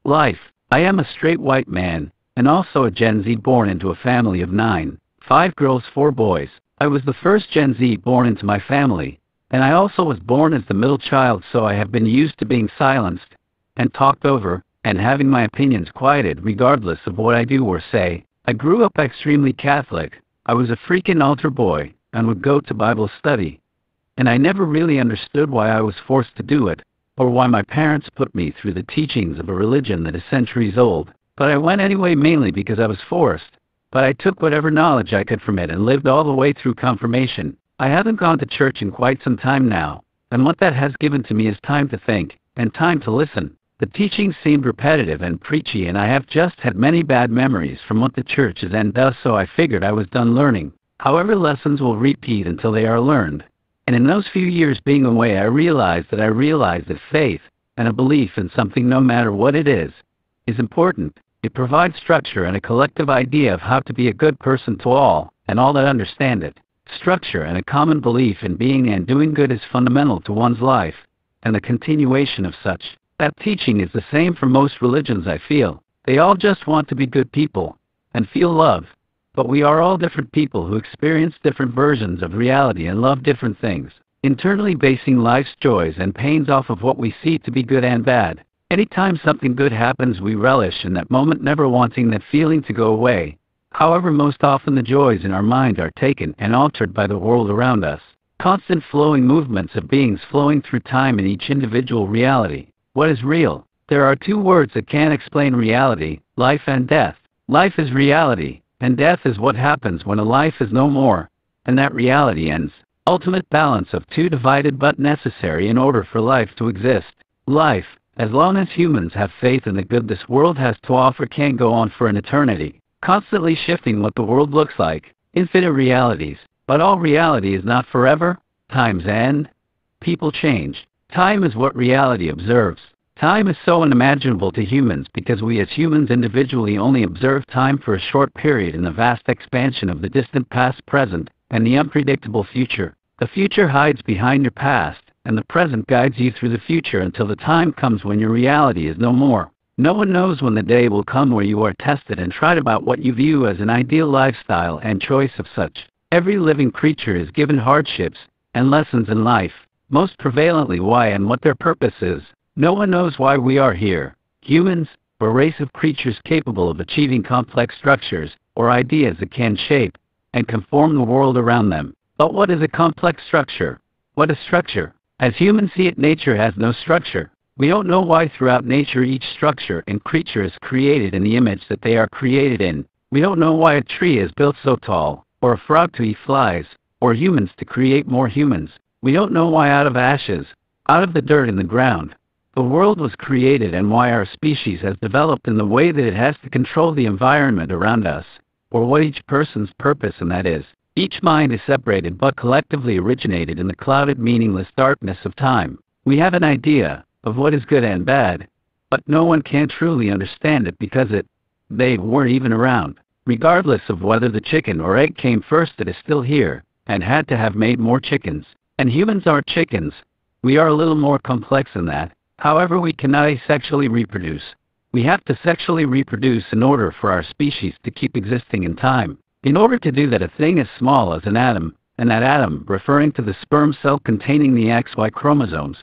Life. I am a straight white man, and also a Gen Z born into a family of 9, 5 girls, 4 boys. I was the first Gen Z born into my family, and I also was born as the middle child, so I have been used to being silenced and talked over, and having my opinions quieted regardless of what I do or say. I grew up extremely Catholic. I was a freaking altar boy, and would go to Bible study. And I never really understood why I was forced to do it, or why my parents put me through the teachings of a religion that is centuries old. But I went anyway, mainly because I was forced. But I took whatever knowledge I could from it and lived all the way through confirmation. I haven't gone to church in quite some time now, and what that has given to me is time to think, and time to listen. The teachings seemed repetitive and preachy, and I have just had many bad memories from what the church is and does, so I figured I was done learning. However, lessons will repeat until they are learned. And in those few years being away, I realized that faith, and a belief in something, no matter what it is important. It provides structure and a collective idea of how to be a good person to all, and all that understand it. Structure and a common belief in being and doing good is fundamental to one's life, and the continuation of such. That teaching is the same for most religions, I feel. They all just want to be good people, and feel love. But we are all different people who experience different versions of reality and love different things, internally basing life's joys and pains off of what we see to be good and bad. Anytime something good happens, we relish in that moment, never wanting that feeling to go away. However, most often the joys in our mind are taken and altered by the world around us. Constant flowing movements of beings flowing through time in each individual reality. What is real? There are 2 words that can explain reality: life and death. Life is reality, and death is what happens when a life is no more, and that reality ends. Ultimate balance of 2 divided but necessary in order for life to exist. Life, as long as humans have faith in the good this world has to offer, can go on for an eternity, constantly shifting what the world looks like. Infinite realities. But all reality is not forever. Times end. People change. Time is what reality observes. Time is so unimaginable to humans because we as humans individually only observe time for a short period in the vast expansion of the distant past, present, and the unpredictable future. The future hides behind your past, and the present guides you through the future until the time comes when your reality is no more. No one knows when the day will come where you are tested and tried about what you view as an ideal lifestyle and choice of such. Every living creature is given hardships and lessons in life. Most prevalently why and what their purpose is. No one knows why we are here. Humans, a race of creatures capable of achieving complex structures, or ideas that can shape and conform the world around them. But what is a complex structure? What is structure? As humans see it, nature has no structure. We don't know why throughout nature each structure and creature is created in the image that they are created in. We don't know why a tree is built so tall, or a frog to eat flies, or humans to create more humans. We don't know why out of ashes, out of the dirt in the ground, the world was created, and why our species has developed in the way that it has to control the environment around us, or what each person's purpose in that is. Each mind is separated but collectively originated in the clouded, meaningless darkness of time. We have an idea of what is good and bad, but no one can truly understand it because they weren't even around. Regardless of whether the chicken or egg came first, it is still here, and had to have made more chickens. And humans aren't chickens. We are a little more complex than that. However, we cannot asexually reproduce. We have to sexually reproduce in order for our species to keep existing in time. In order to do that, a thing as small as an atom, and that atom, referring to the sperm cell containing the XY chromosomes,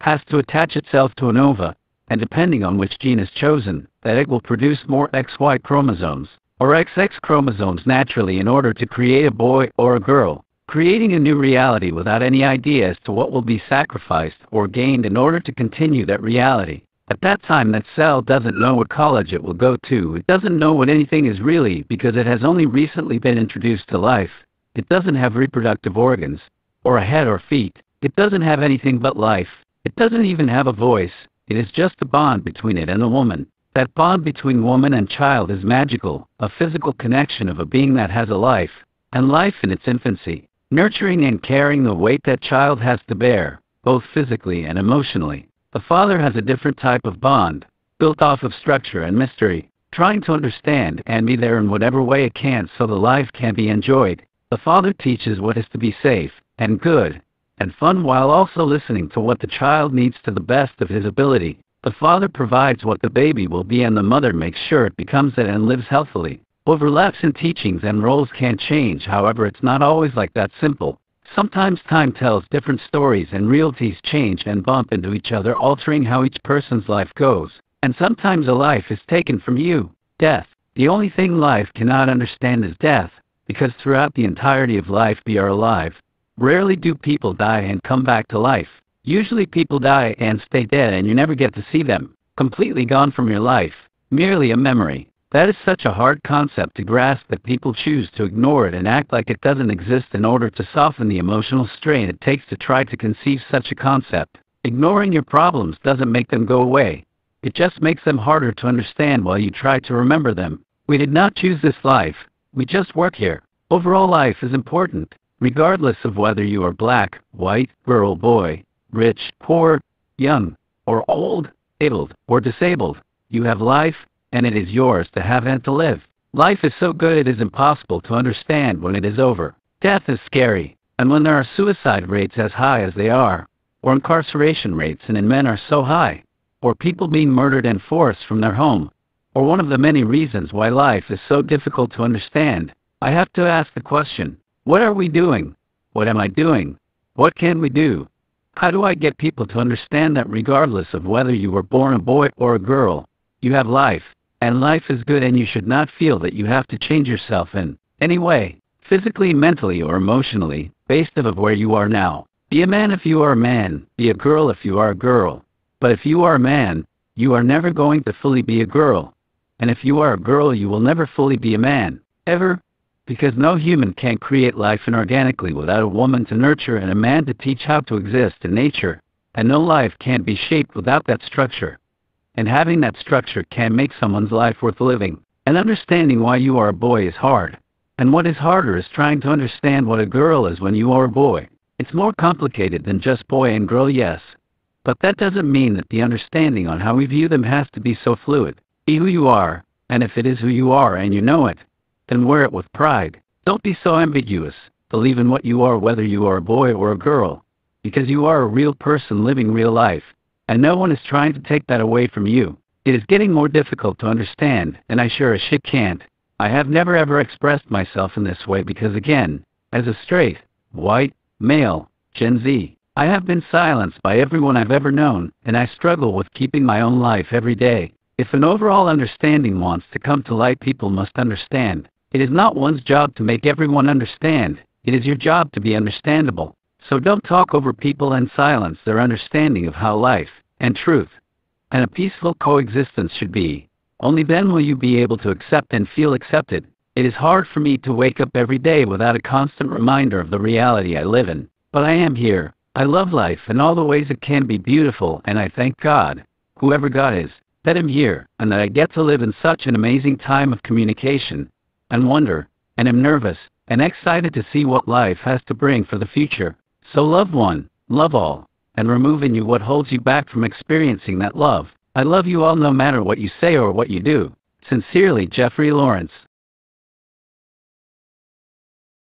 has to attach itself to an ova, and depending on which gene is chosen, that egg will produce more XY chromosomes, or XX chromosomes naturally in order to create a boy or a girl. Creating a new reality without any idea as to what will be sacrificed or gained in order to continue that reality. At that time, that cell doesn't know what college it will go to. It doesn't know what anything is really because it has only recently been introduced to life. It doesn't have reproductive organs, or a head or feet. It doesn't have anything but life. It doesn't even have a voice. It is just a bond between it and a woman. That bond between woman and child is magical, a physical connection of a being that has a life, and life in its infancy. Nurturing and carrying the weight that child has to bear, both physically and emotionally. The father has a different type of bond, built off of structure and mystery, trying to understand and be there in whatever way it can so the life can be enjoyed. The father teaches what is to be safe, and good, and fun while also listening to what the child needs to the best of his ability. The father provides what the baby will be and the mother makes sure it becomes it and lives healthily. Overlaps in teachings and roles can change, however it's not always like that simple. Sometimes time tells different stories and realities change and bump into each other, altering how each person's life goes. And sometimes a life is taken from you. Death. The only thing life cannot understand is death, because throughout the entirety of life we are alive. Rarely do people die and come back to life. Usually people die and stay dead and you never get to see them. Completely gone from your life. Merely a memory. That is such a hard concept to grasp that people choose to ignore it and act like it doesn't exist in order to soften the emotional strain it takes to try to conceive such a concept. Ignoring your problems doesn't make them go away. It just makes them harder to understand while you try to remember them. We did not choose this life. We just work here. Overall life is important, regardless of whether you are black, white, girl, boy, rich, poor, young, or old, able, or disabled. You have life, and it is yours to have and to live. Life is so good it is impossible to understand when it is over. Death is scary, and when there are suicide rates as high as they are, or incarceration rates in men are so high, or people being murdered and forced from their home, or one of the many reasons why life is so difficult to understand, I have to ask the question, what are we doing? What am I doing? What can we do? How do I get people to understand that regardless of whether you were born a boy or a girl, you have life, and life is good and you should not feel that you have to change yourself in any way, physically, mentally, or emotionally, based off of where you are now. Be a man if you are a man, be a girl if you are a girl. But if you are a man, you are never going to fully be a girl. And if you are a girl, you will never fully be a man, ever. Because no human can create life inorganically without a woman to nurture and a man to teach how to exist in nature. And no life can be shaped without that structure. And having that structure can make someone's life worth living. And understanding why you are a boy is hard. And what is harder is trying to understand what a girl is when you are a boy. It's more complicated than just boy and girl, yes. But that doesn't mean that the understanding on how we view them has to be so fluid. Be who you are, and if it is who you are and you know it, then wear it with pride. Don't be so ambiguous. Believe in what you are, whether you are a boy or a girl, because you are a real person living real life, and no one is trying to take that away from you. It is getting more difficult to understand, and I sure as shit can't. I have never ever expressed myself in this way because, again, as a straight, white, male, Gen Z, I have been silenced by everyone I've ever known, and I struggle with keeping my own life every day. If an overall understanding wants to come to light, people must understand. It is not one's job to make everyone understand. It is your job to be understandable. So don't talk over people and silence their understanding of how life, and truth, and a peaceful coexistence should be. Only then will you be able to accept and feel accepted. It is hard for me to wake up every day without a constant reminder of the reality I live in. But I am here. I love life in all the ways it can be beautiful, and I thank God, whoever God is, that I'm here, and that I get to live in such an amazing time of communication and wonder, and am nervous and excited to see what life has to bring for the future. So love one, love all, and remove in you what holds you back from experiencing that love. I love you all no matter what you say or what you do. Sincerely, Jeffrey Lawrence.